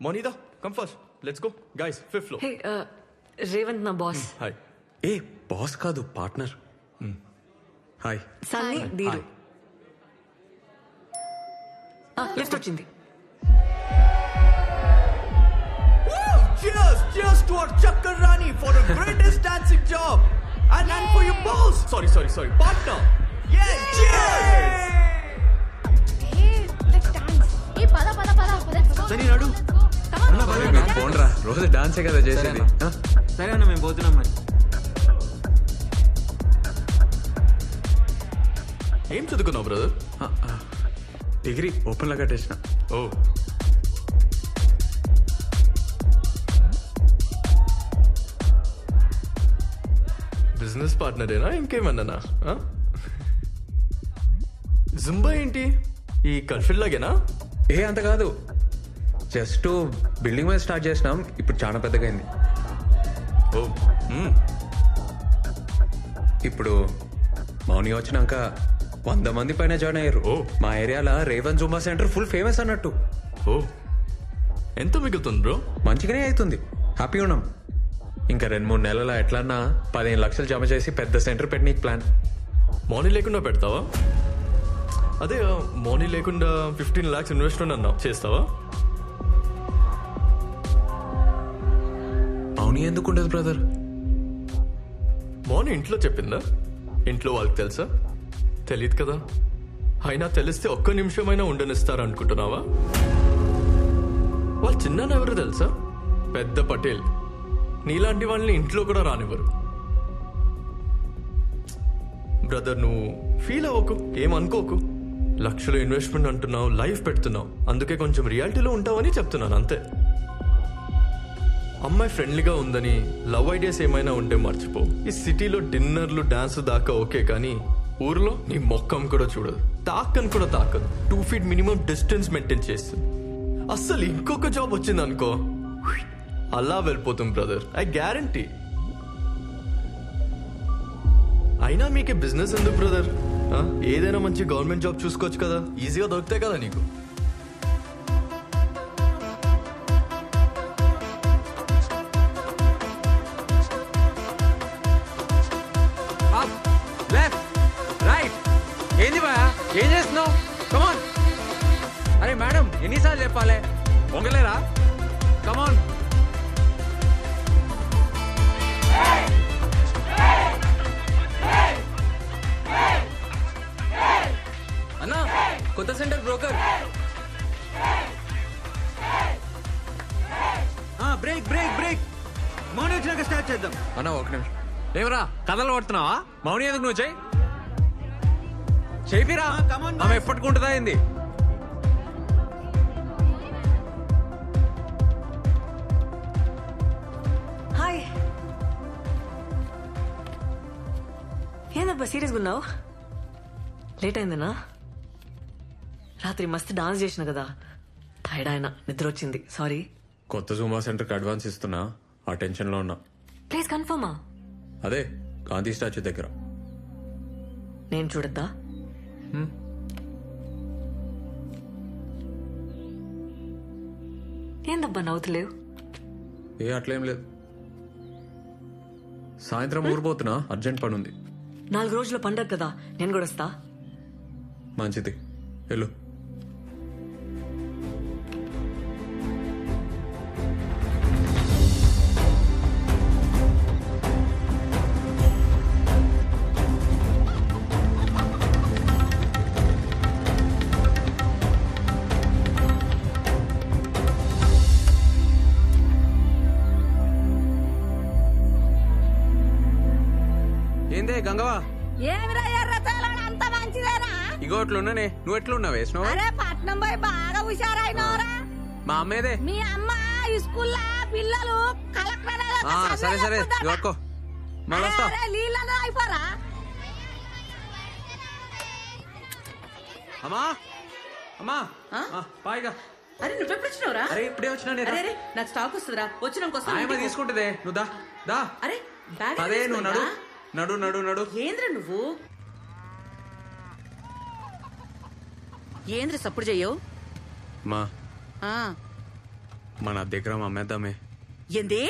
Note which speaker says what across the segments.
Speaker 1: Monida, come first. Let's go. Guys, 5th floor.
Speaker 2: హే రేవంత్ నా boss.
Speaker 1: Hi.
Speaker 3: ఏ boss కాదు partner. Hi.
Speaker 2: Sunny దీరు. Lift వచ్చింది.
Speaker 1: Cheers! Cheers to our Chakarani for the greatest dancing job! And for your boss! Sorry. Partner! Yeah! Cheers!
Speaker 4: Let's dance. Hey, pada. Let's go.
Speaker 1: Sani, nadu.
Speaker 4: Come on.
Speaker 3: పోన్రా రోజు డాన్సే కదా చేసేది.
Speaker 5: సరే అన్న మేము పోతున్నాం మరి.
Speaker 1: ఏం చదువుకున్నావు బ్రదర్?
Speaker 3: డిగ్రీ ఓపెన్ లా కట్టేసిన.
Speaker 1: ఓ బిజినెస్ పార్ట్నరేనా ఇంకేమన్నానా? జుంబా ఏంటి ఈ కన్ఫ్యూజ్ లాగేనా?
Speaker 3: ఏ అంత కాదు, జస్ట్ బిల్డింగ్ మీద స్టార్ట్ చేసినాం, ఇప్పుడు చాలా పెద్దగా అయింది.
Speaker 1: ఓ
Speaker 3: ఇప్పుడు మౌని వచ్చినాక 100 మంది పైన జాయిన్ అయ్యారు.
Speaker 1: ఓ.
Speaker 3: మా ఏరియాలో Revan Zumba centre full famous అన్నట్టు.
Speaker 1: ఓ ఎంత మిగులుతుంది బ్రో?
Speaker 3: మంచిగానే అవుతుంది, హ్యాపీ ఉన్నాం. ఇంకా 2-3 నెలల ఎట్లన్నా 15 లక్షలు జమ చేసి పెద్ద సెంటర్ పెట్టనీకి ప్లాన్.
Speaker 1: మౌనీ లేకుండా పెడతావా? అదే మౌనీ లేకుండా 15 lakhs ఇన్వెస్ట్మెంట్ అన్నావు, చేస్తావా?
Speaker 3: మౌని ఎందుకు ఉండదు బ్రదర్?
Speaker 1: మౌని ఇంట్లో చెప్పిందా? ఇంట్లో వాళ్ళకి తెలుసా? తెలియదు కదా. అయినా తెలిస్తే ఒక్క నిమిషమైనా ఉండనిస్తారు అనుకుంటున్నావా? వాళ్ళ చిన్న ఎవరు తెలుసా? పెద్ద పటేల్. నీలాంటి వాళ్ళని ఇంట్లో కూడా రానివ్వరు. బ్రదర్ నువ్వు ఫీల్ అవ్వకు, ఏమనుకోకు. లక్షలు ఇన్వెస్ట్మెంట్ అంటున్నావు, లైఫ్ పెడుతున్నావు, అందుకే కొంచెం రియాలిటీలో ఉంటావని చెప్తున్నాను అంతే. అమ్మాయి ఫ్రెండ్లీగా ఉందని లవ్ ఐడియాస్ ఏమైనా ఉంటే మర్చిపో. ఈ సిటీలో డిన్నర్లు డాన్స్ దాకా ఓకే, కానీ ఊర్లో నీ మొక్కం కూడా చూడదు, తాకని కూడా తాకదు. 2 feet మినిమం డిస్టెన్స్ మెయింటైన్ చేస్తుంది. అస్సలు ఇంకొక జాబ్ వచ్చింది అనుకో, అలా వెళ్ళిపోతుంది బ్రదర్, ఐ గ్యారంటీ. అయినా మీకే బిజినెస్ ఎందుకు బ్రదర్? ఏదైనా మంచి గవర్నమెంట్ జాబ్ చూసుకోవచ్చు కదా, ఈజీగా దొరుకుతాయి కదా నీకు.
Speaker 3: ఏంది బా, ఏం చేస్తున్నావు? కమాన్. అరే మేడం ఎన్నిసార్లు చెప్పాలి, పొంగలేరా? కమాన్.
Speaker 5: అన్నా కొత్త సెంటర్ బ్రోకర్. బ్రేక్ మౌని వచ్చినాక స్టార్ట్ చేద్దాం.
Speaker 3: అన్న ఒక నిమిషం. ఏమరా కథలు పడుతున్నావా? మౌని ఎందుకు నువ్వు చేయిరా, ఆమె ఎప్పటికుంటుందా ఏంది?
Speaker 2: హాయ్. ఏందబ్బా సీరియస్గా ఉన్నావు? లేట్ అయిందనా? రాత్రి మస్తు డాన్స్ చేసిన కదా, టైర్డ్ ఆయన, నిద్ర వచ్చింది, సారీ.
Speaker 3: కొత్త జూమా సెంటర్కి అడ్వాన్స్ ఇస్తున్నా, ఆ టెన్షన్ లో ఉన్నా.
Speaker 2: ప్లీజ్ కన్ఫర్మా?
Speaker 3: అదే గాంధీ స్టాచ్యూ దగ్గర.
Speaker 2: నేను చూడద్దా? ఏందబ్బా నవ్వుతలేవు?
Speaker 3: ఏ అట్లేం లేదు, సాయంత్రం ఊరిపోతున్నా, అర్జెంట్ పని ఉంది.
Speaker 2: 4 రోజుల పండగ కదా, నేను కూడా వస్తా.
Speaker 3: మంచిది, వెళ్ళు. ఏందే గంగవా?
Speaker 4: ఏమిరా ఎర్రచాల అంత మంచిదేనా?
Speaker 3: ఇగో అట్లున్నానే, నువ్వు ఎట్లున్నావు? వేసినావు?
Speaker 4: అరే పట్నం పోయి బాగా హుషారైనవరా.
Speaker 3: మా అమ్మేదే?
Speaker 4: మీ అమ్మ స్కూల్లో పిల్లలు కలెక్టర్.
Speaker 3: సరే ఇగో మళ్ళీ
Speaker 4: నీళ్ళలో అయిపోరా.
Speaker 3: అమ్మా అమ్మా పాయిగా.
Speaker 6: అరే నువ్వెప్పుడు వచ్చినావురా?
Speaker 3: అరే ఇప్పుడే వచ్చినా.
Speaker 6: అరే నాకు స్టాక్ వస్తుందిరా, వచ్చినాక
Speaker 3: తీసుకుంటుందే. నువ్వు దా.
Speaker 6: అరే బ్యాగ్
Speaker 3: అదే నువ్వు నడు.
Speaker 6: ఏంద్ర నువ్వు ఏంద్ర సప్పుడు చెయ్యవు?
Speaker 3: మా మన దగ్గర అమ్మేద్దామే.
Speaker 6: ఏంది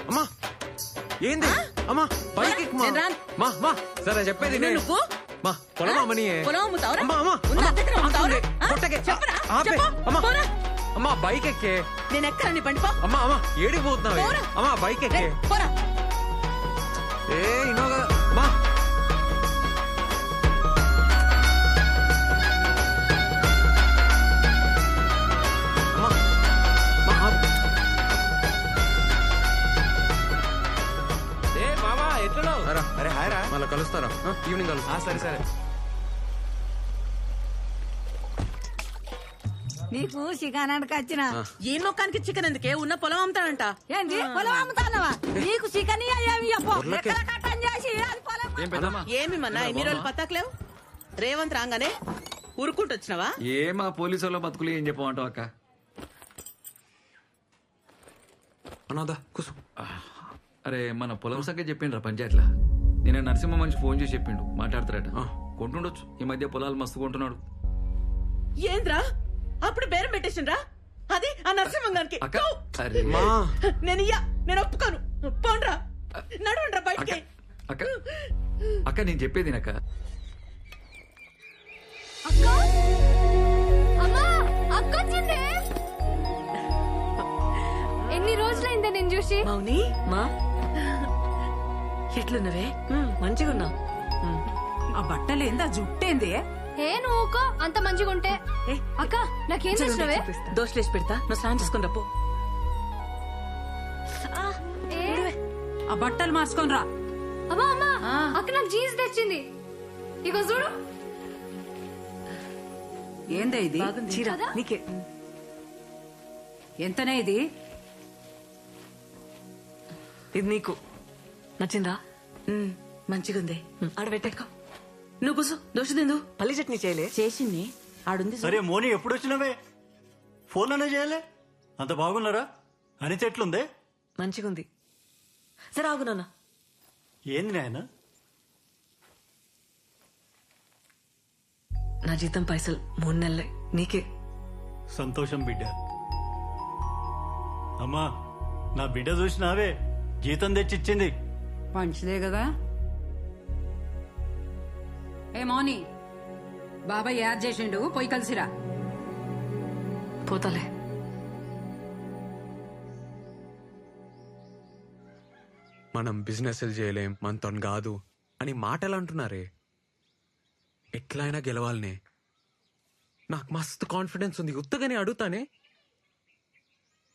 Speaker 3: అమ్మా ఏంది అమ్మా బైక్ ఎక్కుమా.
Speaker 6: నేను రాను.
Speaker 3: మా మా సరే చెప్పేది
Speaker 6: నువ్వు
Speaker 3: నేను.
Speaker 6: నువ్వు
Speaker 3: మా పొలం అమ్మని.
Speaker 6: పొలం అమ్ముతావురా?
Speaker 3: అమ్మా అమ్మా
Speaker 6: ఉన్న అద్దెకి అమ్ముతావురా? ఆ?
Speaker 3: కొట్టకే.
Speaker 6: చెప్పరా?
Speaker 3: ఆపే.
Speaker 6: చెప్పు.
Speaker 3: అమ్మా
Speaker 6: పోరా.
Speaker 3: అమ్మా బైక్ ఎక్కే.
Speaker 6: నేను ఎక్కడ నీ బండి పో.
Speaker 3: అమ్మా అమ్మా ఏడికి పోతున్నావే?
Speaker 6: పోరా.
Speaker 3: అమ్మా బైక్ ఎక్కే.
Speaker 6: రేయ్, పోరా.
Speaker 3: ఏ ఇన్నోగా మా అమ్మా మా ఆపు.
Speaker 5: ఏ మామా ఎట్లా
Speaker 3: రా.
Speaker 5: అరే హాయ్ రా.
Speaker 3: మళ్ళీ కలుస్తారా? ఈవినింగ్ కలుస్తా.
Speaker 5: సరే సరే.
Speaker 4: నీకు చికెనానికి వచ్చిన
Speaker 6: ఈ మొక్కానికి చికెన్ ఎందుకే? ఉన్న పొలం అమ్ముతాడంట.
Speaker 4: ఏంది పొలం అమ్ముతానవా? నీకు చికెన్ ఏమి చెప్పు
Speaker 3: ఊర్లోకి.
Speaker 4: ఎక్కడ కట్టం చేసి అది పొలం
Speaker 5: ఏం పెద్దమ్మా?
Speaker 6: ఏమి మన్నా ఇన్ని రోజులు పత్తాకలేవు? రేవంత్ రాగానే ఉరుకుంటూ వచ్చినావా?
Speaker 5: ఏ మా పోలీసు వాళ్ళ బతుకులు ఏం చెప్పమంటావు అక్క?
Speaker 3: అనాదా కూసు.
Speaker 5: అరే మన పొలం సంగతి చెప్పిండ్రా పంచాయతీలా. నేను నరసింహ మనిషి ఫోన్ చేసి చెప్పిండు మాట్లాడతారట. కొంటుండొచ్చు, ఈ మధ్య పొలాలు మస్తు కొంటున్నాడు.
Speaker 6: ఏంద్రా అప్పుడు బేరం పెట్టేసిండ్రా? అది ఆ నరసింహంగానికి.
Speaker 5: అక్క అరే
Speaker 3: మా
Speaker 6: నేను ఒప్పుకోను. పోండ్రా, నడవండ్రా
Speaker 5: అక్క
Speaker 6: బయటికి.
Speaker 5: అక్క అక్క నేను చెప్పేది అక్క.
Speaker 7: అక్క అమ్మా అక్క వచ్చింది. ఎన్ని రోజులైందే నేను చూసి.
Speaker 2: మౌని మా ఎట్లున్నవే? మంచిగున్నా.
Speaker 4: ఆ బట్టలు ఏందా జుట్టేంది?
Speaker 7: ఏ నువ్వుకో అంత మంచిగా ఉంటే.
Speaker 2: ఏ,
Speaker 7: అక్క నాకేం తెచ్చినవే?
Speaker 2: దోశలేసి పెడతా, నువ్వు స్నానం చేసుకుని రప్పు.
Speaker 7: ఏ
Speaker 4: ఆ బట్టలు మార్చుకొని రా.
Speaker 7: అమ్మా అమ్మా అక్క నాకు జీన్స్ తెచ్చింది. ఇగో చూడు.
Speaker 4: ఏందా ఇది?
Speaker 2: చీర నీకే.
Speaker 4: ఎంతనే ఇది?
Speaker 2: ఇది నీకు నచ్చిందా?
Speaker 6: మంచిగుంది.
Speaker 2: ఆడబెట్టేకో.
Speaker 6: నువ్వు కూసు, దోశ తిందు.
Speaker 2: పల్లి చట్నీ చేయలే?
Speaker 6: చేసింది ఆడుంది.
Speaker 8: సరే మోని ఎప్పుడు వచ్చినవే? ఫోన్లోనే చేయలే? అంత బాగున్నారా? అనిత ఎట్లుందే?
Speaker 2: మంచిగుంది. సరే ఆగు నాన్న.
Speaker 8: ఏంది నాయన?
Speaker 2: నా జీతం పైసలు 3 నెలలే నీకే.
Speaker 8: సంతోషం బిడ్డ. అమ్మా నా బిడ్డ చూసినావే, జీతం తెచ్చిచ్చింది.
Speaker 4: మంచిదే కదా. ఏ మౌని, బాబాయ్ యాడ్ చేసిండు, పోయి కలిసిరా.
Speaker 2: పోతాలే.
Speaker 3: మనం బిజినెస్ చేయలేం, మనతో కాదు అని మాటలు అంటున్నారే. ఎట్లయినా గెలవాలనే. నాకు మస్తు కాన్ఫిడెన్స్ ఉంది. ఉత్తగానే అడుగుతానే.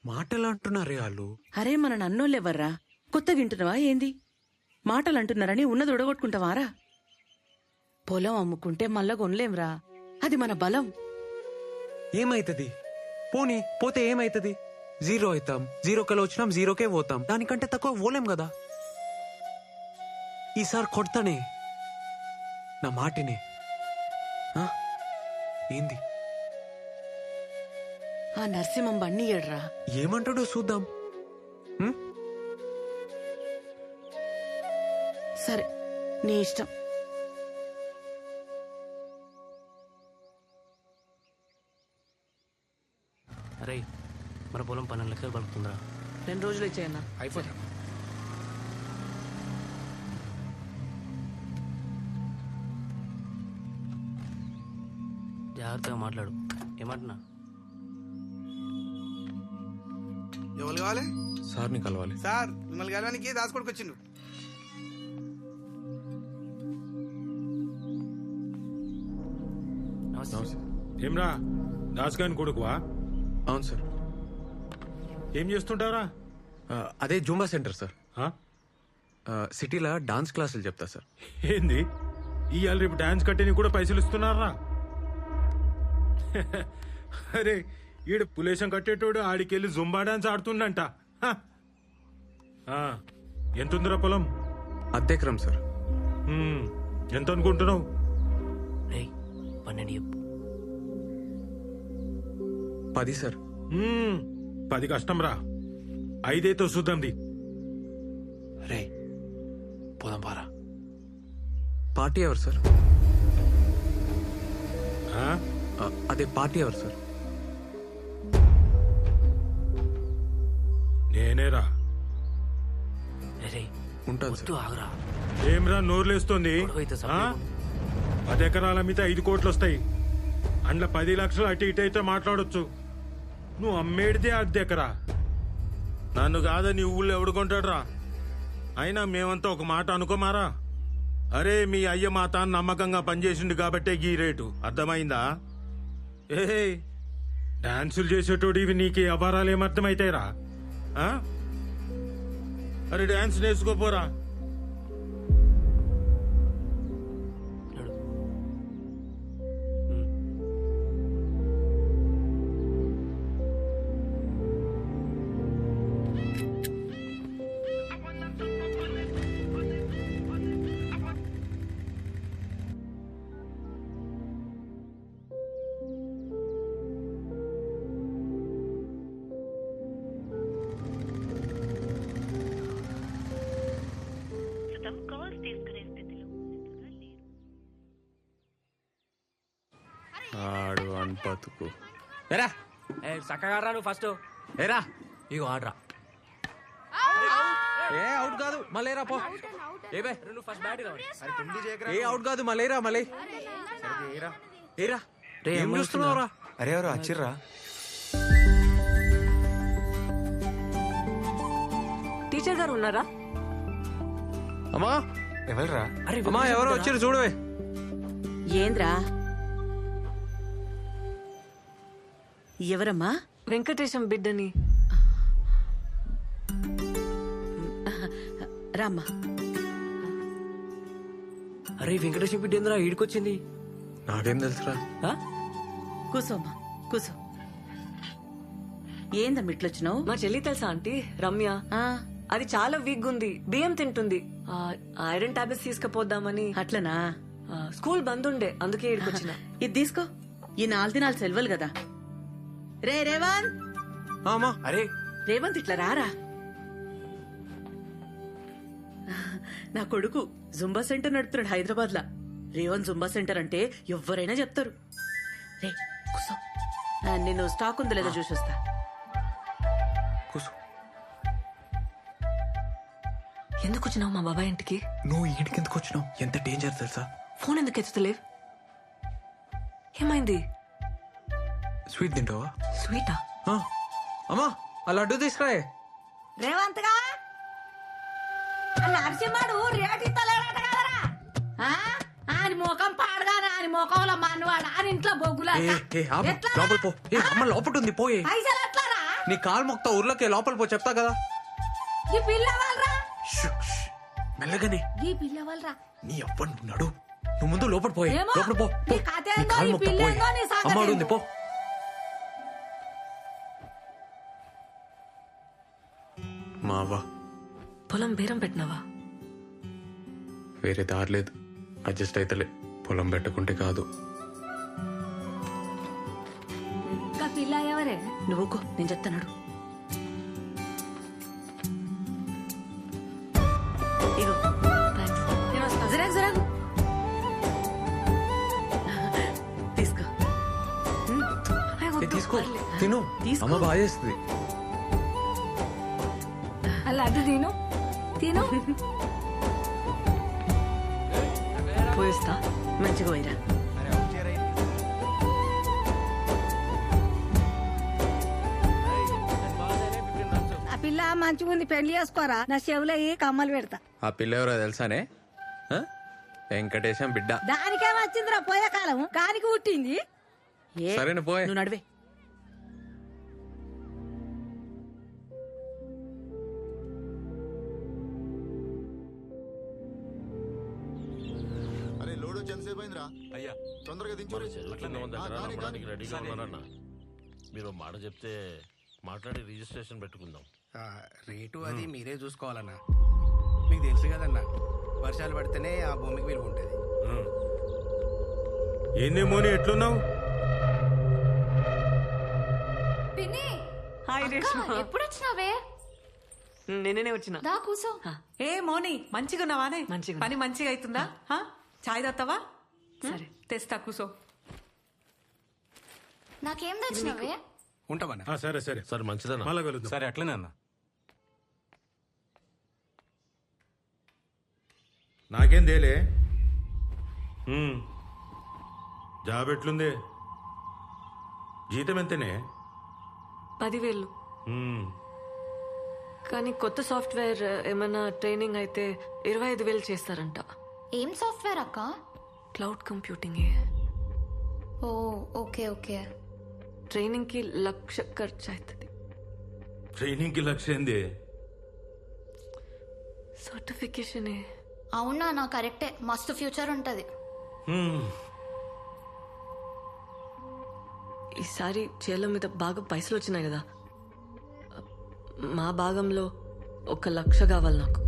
Speaker 3: మాటలు అంటున్నారే వాళ్ళు.
Speaker 6: అరే మన నన్నోళ్ళెవర్రా? కొత్తగా వింటున్నావా ఏంది? మాటలు అంటున్నారని ఉన్నది ఉడగొట్టుకుంటావారా? పొలం అమ్ముకుంటే మళ్ళా కొనలేంరా, అది మన బలం.
Speaker 3: ఏమైతుంది? పోనీ పోతే ఏమైతుంది? 0 అవుతాం. 0కెళ్ళి వచ్చినాం, 0కే పోతాం. దానికంటే తక్కువ పోలేం కదా. ఈసారి కొడతానే, నా మాటిని. ఆ? ఏంది?
Speaker 6: ఆ నరసింహం బండి ఏడ్రా.
Speaker 3: ఏమంటాడో చూద్దాం. ఉం?
Speaker 6: సరే నీ ఇష్టం.
Speaker 9: అరే మన పొలం 12 లక్షలు పలుకుతుందిరా.
Speaker 2: 2 రోజులు ఇచ్చేయన్నా.
Speaker 3: అయిపోతా.
Speaker 9: జాగ్రత్తగా మాట్లాడు. ఏమంటున్నా?
Speaker 10: ఎవరు కావాలి?
Speaker 3: సార్ని కలవాలి.
Speaker 10: సార్ మిమ్మల్ని కలవడానికి దాచుకోడికి వచ్చిండు.
Speaker 11: ఏమ్రా దాస్గాని కొడుకువా?
Speaker 3: అవును సార్.
Speaker 11: ఏం చేస్తుంటారా?
Speaker 3: అదే జూంబా సెంటర్ సార్.
Speaker 11: ఆ?
Speaker 3: సిటీలో డాన్స్ క్లాసులు చెప్తా సార్.
Speaker 11: ఏంది ఇవాళ రేపు డాన్స్ కట్టేని కూడా పైసలు ఇస్తున్నారా? అరే ఈడు పులేశం కట్టేటోడు ఆడికెళ్ళి జుంబా డాన్స్ ఆడుతుండంట. హ. ఆ, ఎంతుందిరా పొలం?
Speaker 3: అద్దెకరం సార్.
Speaker 11: ఎంత అనుకుంటున్నావు?
Speaker 9: రేయ్ 12 చెప్పు.
Speaker 3: 10 సార్.
Speaker 11: 10 కష్టం రా, 5 చూద్దాంది.
Speaker 9: రే పోదాం పారా.
Speaker 3: పార్టీ ఎవరు సార్? అదే పార్టీ ఎవరు సార్?
Speaker 11: నేనేరా.
Speaker 9: రే
Speaker 3: ఉంటాను
Speaker 9: వద్దు ఆగరా.
Speaker 11: ఏమ్రా నోర్లేస్తుంది?
Speaker 9: గొడవైతే
Speaker 11: ఆ?
Speaker 9: సపరేట్
Speaker 11: 10 ఎకరాల మీద 5 కోట్లు వస్తాయి. అందులో 10 లక్షలు అటు ఇటు అయితే మాట్లాడొచ్చు. నువ్వు అమ్మేడితే 10 ఎకరా. నన్ను కాదని ఊళ్ళో ఎవడు కొంటాడురా? అయినా మేమంతా ఒక మాట అనుకోమారా. అరే మీ అయ్య మా తాను నమ్మకంగా పనిచేసిండు కాబట్టే గీ రేటు. అర్థమైందా? ఏ డాన్సులు చేసేటోడు ఇవి నీకు అబారాలు ఏమర్థమైతాయిరా? ఆ? అరే డాన్స్ నేర్చుకోపోరా.
Speaker 3: ఆడు అని బతుకు.
Speaker 9: ఏరా చక్కగా రా నువ్వు ఫస్ట్.
Speaker 3: ఏరా
Speaker 9: ఇగో ఆడరా.
Speaker 3: ఏ అవుట్ కాదు మళ్ళీరా పో. ఏ బే
Speaker 9: నువ్వు ఫస్ట్ బ్యాట్
Speaker 3: ఏ అవుట్ కాదు మళ్ళీరా మళ్ళీ. ఏరా
Speaker 9: రే
Speaker 3: ఏం చూస్తున్నావురా?
Speaker 10: అరే ఎవరు వచ్చిర్రా?
Speaker 2: టీచర్ గారు ఉన్నారా?
Speaker 3: అమ్మా
Speaker 10: ఎవరురా?
Speaker 3: అమ్మా ఎవరో వచ్చిర్రు చూడవే.
Speaker 6: ఏంద్రా? ఎవరమ్మా?
Speaker 2: వెంకటేశం బిడ్డని.
Speaker 6: రామ్మా.
Speaker 9: అరే వెంకటేశ్వర బిడ్డ ఏంద్రా ఈడికొచ్చింది?
Speaker 3: నాకేం తెలుసురా?
Speaker 6: కూసోమ్మా కూసో. ఏందమ్మా ఇట్లొచ్చినావు?
Speaker 2: మా చెల్లి తెలుసా ఆంటీ? రమ్య. అది చాలా వీక్ ఉంది, బియ్యం తింటుంది. ఐరన్ టాబ్లెట్స్ తీసుకుపోద్దామని.
Speaker 6: అట్లనా?
Speaker 2: స్కూల్ బంద్ ఉండే, అందుకే ఇక్కడికొచ్చిన.
Speaker 6: ఇది తీసుకో. ఈ 4 దినాలు సెలవులు కదా. రే రేవంత్.
Speaker 3: అమ్మా
Speaker 9: అరే
Speaker 6: రేవంత్ ఇట్లా రారా. నా కొడుకు జుంబా సెంటర్ నడుపుతున్నాడు హైదరాబాద్ లా. రేవంత్ జుంబా సెంటర్ అంటే ఎవరైనా చెప్తారు. రే కూసో. నేను స్టాక్ ఉందో లేదో చూసి వస్తా.
Speaker 3: కూసు.
Speaker 2: ఎందుకు వచ్చినావు మా బాబాయ్ ఇంటికి?
Speaker 3: నువ్వు ఈడికి ఎందుకు వచ్చినావు? ఎంత డేంజర్ తెలుసా?
Speaker 2: ఫోన్ ఎందుకు ఎత్తుతలేవు? ఏమైంది?
Speaker 3: స్వీట్ తింటావా?
Speaker 2: స్వీటా?
Speaker 3: అమ్మా ఆ లడ్డు తీసుకురాయే.
Speaker 4: రేవంత్ గా నరసింహడు రేటు ఇస్తలేడట కదరా. ఆయన ముఖం పాడగానే ఆయన ముఖంలో మనవాడు ఆయన ఇంట్లో బొగ్గులా
Speaker 3: లోపల పో. అమ్మ లోపల ఉంది పోయే.
Speaker 4: పైసలు ఎట్లారా?
Speaker 3: నీ కాలు మొక్తా ఊర్లోకి లోపల పో. చెప్తా కదా.
Speaker 4: ఈ పిల్లవాళ్ళరా
Speaker 3: మెల్లగానే.
Speaker 4: ఈ పిల్లవాళ్ళరా
Speaker 3: నీ అవ్వనున్నాడు. నువ్వు ముందు లోపల పోయే.
Speaker 4: ఏమో.
Speaker 3: లోపల పో.
Speaker 4: నీ కథ
Speaker 3: నీ
Speaker 4: ఏందో,
Speaker 3: కాలు
Speaker 4: నీ
Speaker 3: మొక్తా
Speaker 4: పిల్ల
Speaker 3: పోయే.
Speaker 4: ఏందో, నీ సంగతి
Speaker 3: అమ్మ ఉంది
Speaker 4: ఏందో.
Speaker 3: పో. మావా
Speaker 2: పొలం బేరం పెట్టినావా?
Speaker 3: వేరే దారి లేదు. అడ్జస్ట్ అయితలే. పొలం పెట్టకుంటే కాదు.
Speaker 4: ఇంకా పిల్ల ఎవరే?
Speaker 6: నువ్వుకో, నేను చెప్తాను. ఇగో జరాగు జరాగు తీసుకో.
Speaker 3: తీసుకో తిను. అమ్మ బాగా చేస్తుంది.
Speaker 4: అలా అది తిను తిను.
Speaker 2: పోయిస్తా.
Speaker 6: మంచిగా పోయిరా.
Speaker 4: ఆ పిల్ల మంచిగా ఉంది, పెళ్లి చేసుకోరా. నా చెవులో ఏ కమ్మలు పెడతా.
Speaker 3: ఆ పిల్ల ఎవరో తెలుసానే? వెంకటేశం బిడ్డ.
Speaker 4: దానికేం వచ్చిందిరా పోయే కాలం, కానికి పుట్టింది.
Speaker 3: సరేనా పోయే.
Speaker 6: నువ్వు నడివే.
Speaker 12: అరే లోడ్ వచ్చి ఎంతసేపు అయిందిరా?
Speaker 13: అయ్యా
Speaker 12: తొందరగా దించు.
Speaker 13: రెడీగా ఉన్నారన్న. మీరు మాట చెప్తే మాట్లాడి రిజిస్ట్రేషన్ పెట్టుకుందాం.
Speaker 10: రేటు అది మీరే చూసుకోవాలన్నా. మీకు తెలుసు కదన్నా, వర్షాలు పడితేనే ఆ భూమికి విలువ ఉంటుంది.
Speaker 11: ఏంది మోని ఎట్లున్నావు?
Speaker 2: హాయ్ రేష్మ.
Speaker 7: ఎప్పుడు వచ్చినావే?
Speaker 2: నేనే వచ్చిన.
Speaker 7: దా కూసో.
Speaker 14: ఏ మోని మంచిగా ఉన్నావానే?
Speaker 2: మంచిగా.
Speaker 14: పని మంచిగా అవుతుందా? చాయ్ తాగుతావా?
Speaker 2: సరే
Speaker 14: తెస్తా కూసో.
Speaker 7: నాకేం తెచ్చినావే?
Speaker 10: ఉంటామన్నా.
Speaker 11: సరే సరే
Speaker 13: సరే మంచిదన్నా.
Speaker 11: మళ్ళా కలుద్దాం.
Speaker 10: సరే అట్లనే అన్న.
Speaker 11: నాకేం తేలే జాబ్ ఎట్లుంది? జీతం ఎంతనే?
Speaker 2: 10,000.
Speaker 11: మ్మ్.
Speaker 2: కానీ కొత్త సాఫ్ట్వేర్ ఏమైనా ట్రైనింగ్ అయితే 25,000 చేస్తారంట.
Speaker 7: ఏం సాఫ్ట్వేర్ అక్క?
Speaker 2: Cloud computing.
Speaker 7: Oh okay okay.
Speaker 2: Training కి 1,00,000 ఖర్చు అవుతుంది.
Speaker 11: ట్రైనింగ్ కి లక్ష్యం ఏంది?
Speaker 2: సర్టిఫికేషన్.
Speaker 7: అవునా, నా కరెక్టే, మస్తు ఫ్యూచర్ ఉంటది.
Speaker 2: ఈసారి చేల మీద బాగా పైసలు వచ్చినాయి కదా, మా భాగంలో 1,00,000 కావాలి నాకు.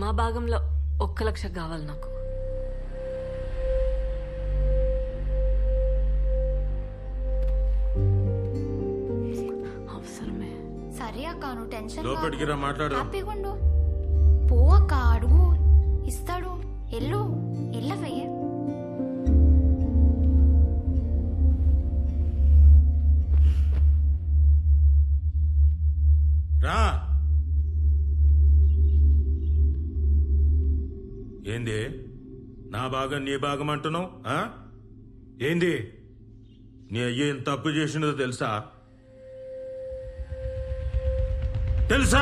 Speaker 2: మా భాగంలో 1,00,000 కావాలి నాకు. అవసరమే.
Speaker 7: సరే అక్క, నువ్వు టెన్షన్
Speaker 11: లోపలికి రా, మాట్లాడు.
Speaker 7: హ్యాపీగా ఉండు. పో అక్క, అడుగు, ఇస్తాడు. ఎల్లు, ఎల్లవే.
Speaker 11: రా. ఏంది నా భాగం నీ భాగం అంటున్నావు? ఏంది నీ అయ్య ఎంత తప్పు చేసినదో తెలుసా? తెలుసా?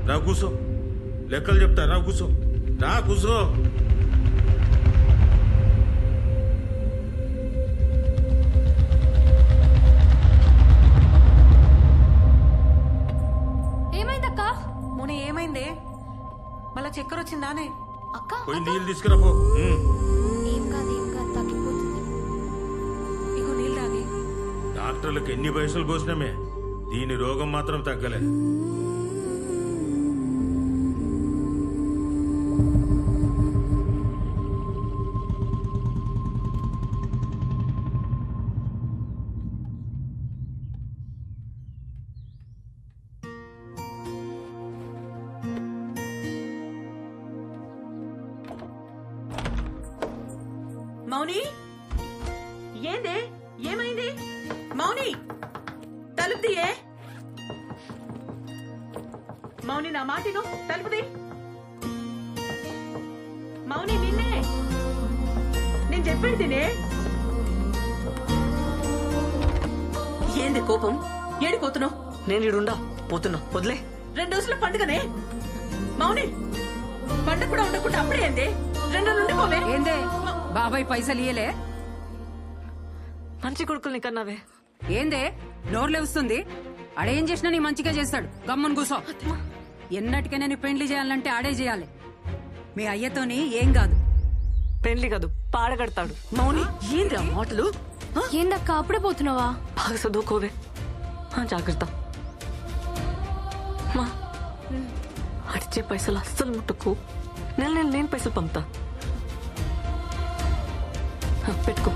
Speaker 11: రా కూసో, లెక్కలు చెప్తా. రా కూసో, రా కూసో.
Speaker 7: ఏమైందక్క?
Speaker 14: మోని ఏమైందే? మళ్ళా చక్కెర వచ్చిందానే?
Speaker 7: అక్క
Speaker 11: పోయి నీళ్ళు తీసుకురా పో.
Speaker 7: ఏం కాదు తగ్గిపోతుంది.
Speaker 14: ఇగో నీళ్ళు తాగి.
Speaker 11: డాక్టర్లకు ఎన్ని పైసలు పోసినామే, దీని రోగం మాత్రం తగ్గలే.
Speaker 6: మౌని, ఏందే? ఏమైంది? మౌని, తలుపు తీయే. మౌని, నా మాటిను, తలుపు తీ. మౌని, నిన్నే నేను చెప్పేది తినే. ఏంది కోపం? ఏడిపోతున్నావు?
Speaker 2: నేను ఇడుండా పోతున్నా, వదిలే.
Speaker 6: 2 రోజుల పండుగనే మౌని. పండుగ కూడా ఉండకుండా అప్పుడే ఏంది? 2 రోజులు ఉండిపోవే.
Speaker 14: ఏందే బాబాయ్ పైసలు ఇయ్యలే?
Speaker 2: మంచి కొడుకుల్ని కన్నావే.
Speaker 14: ఏందే నోరు లేస్తుంది? ఆడేం చేసినా నీ మంచిగా చేస్తాడు. గమ్మని కూసో. ఎన్నటికైనా నీ పెండ్లి చేయాలంటే ఆడే చేయాలి. మీ అయ్యతోని ఏం కాదు.
Speaker 2: పెండ్లి కాదు, పాడగడతాడు.
Speaker 6: మౌని, ఏంది ఆ మాటలు?
Speaker 7: ఏందక్క, అప్పుడే పోతున్నావా?
Speaker 2: బాగా చదువుకోవే. జాగ్రత్త. మా అడిచే పైసలు అస్సలు ముట్టుకు. నెల నేను పైసలు పంపుతా. పెట్టుకో.